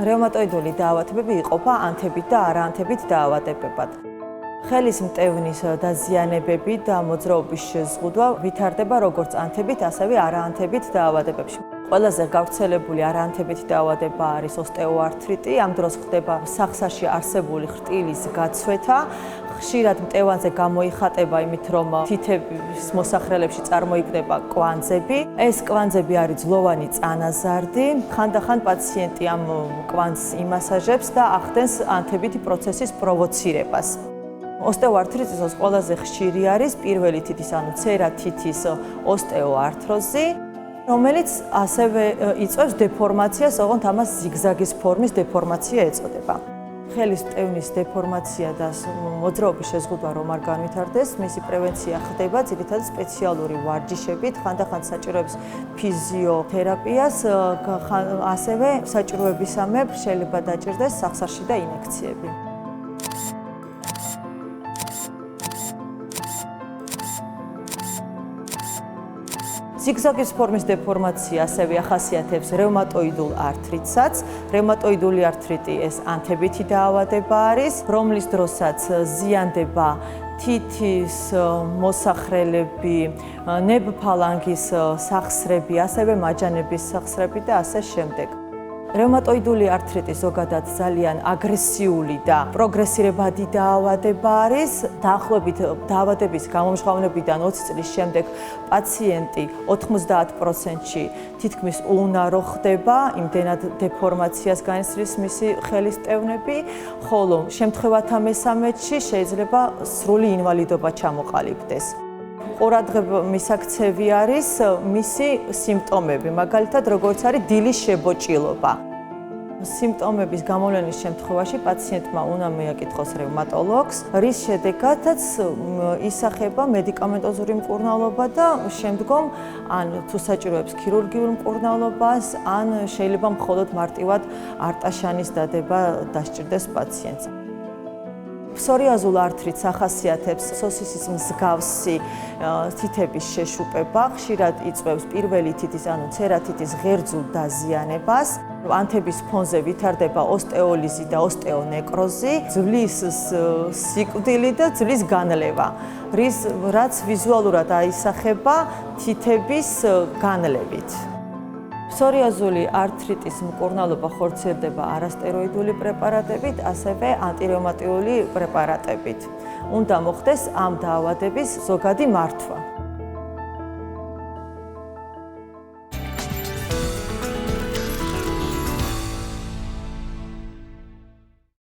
რევმატოიდული დაავადებები იყოფა ანთებით და არაანთებით დაავადებებად. ხელის მტევნის დაზიანებები და მოძრაობის შეზღუდვა ვითარდება როგორც ანთებით, ასევე არაანთებით დაავადებებში. ყველაზე გავრცელებული არაანთებით დაავადება არის ოსტეოართრიტი. ამ დროს ხდება სახსაში არსებული ხრტილის გაცვეთა. ხშირად მტევანზე გამოიხატება იმით, რომ თითების მოსახლეებში წარმოიქმნება კვანძები. ეს კვანძები არის ძლოვანი წანაზარდი. ხანდახან პაციენტი ამ კვანძს იმასაჟებს და ახდენს ანთებითი პროცესის პროვოცირებას. ოსტეოართრიტის ყველაზე ხშირი არის პირველი თითის, ანუ ცერა თითის ოსტეოართროზი, რომელიც ასევე იწვევს დეფორმაციას, ოღონდ ამას ზიგზაგის ფორმის დეფორმაცია ეწოდება. ხელის მტევნის დეფორმაცია და მოძრაობის შეზღუდვა რომ არ განვითარდეს, მისი პრევენცია ხდება ძირითადად სპეციალური ვარჯიშებით, ხანდახან საჭიროებს ფიზიოთერაპიას, ასევე საჭიროებისამებრ შეიძლება დაჭირდეს სახსარში და ინექციები. ზიგზაგის ფორმის დეფორმაცია ასევე ახასიათებს რევმატოიდულ ართრიტსაც. რევმატოიდული ართრიტი ეს ანთებითი დაავადება არის, რომლის დროსაც ზიანდება თითის მოსახრელები, ნებფალანგის სახსრები, ასევე მაჯანების სახსრები და ასე შემდეგ. რევმატოიდული ართრიტი ზოგადად ძალიან აგრესიული და პროგრესირებადი დაავადება არის. დაახლოებით დაავადების გამომჟღავნებიდან 20 წლის შემდეგ პაციენტი 90%-ში თითქმის უნარო ხდება, იმდენად დეფორმაციას განიცდის მისი ხელის მტევნები, ხოლო შემთხვევათა მესამედში შეიძლება სრული ინვალიდობა ჩამოყალიბდეს. ყურადღება მისაქცევი არის მისი სიმპტომები, მაგალითად როგორც არის დილის შებოჭილობა. სიმპტომების გამოვლენის შემთხვევაში პაციენტმა უნდა მიაკითხოს რევმატოლოგს, რის შედეგადაც ისახება მედიკამენტოზური მკურნალობა და შემდგომ ან თუ საჭიროებს ქირურგიულ მკურნალობას, ან შეიძლება მხოლოდ მარტივად არტაშანის დადება დასჭირდეს პაციენტს. ფსორიაზულ ართრიტს ახასიათებს სოსისის მსგავსი თითების შეშუპება, ხშირად იწვევს პირველი თითის, ანუ ცერა თითის ღერძულ დაზიანებას. ანთების ფონზე ვითარდება ოსტეოლიზი და ოსტეონეკროზი, ძვლის სიკვდილი და ძვლის განლევა, რაც ვიზუალურად აისახება თითების განლევით. ფსორიაზული ართრიტის მკურნალობა ხორციელდება არასტეროიდული პრეპარატებით, ასევე ანტირევმატიული პრეპარატებით. უნდა მოხდეს ამ დაავადების ზოგადი მართვა.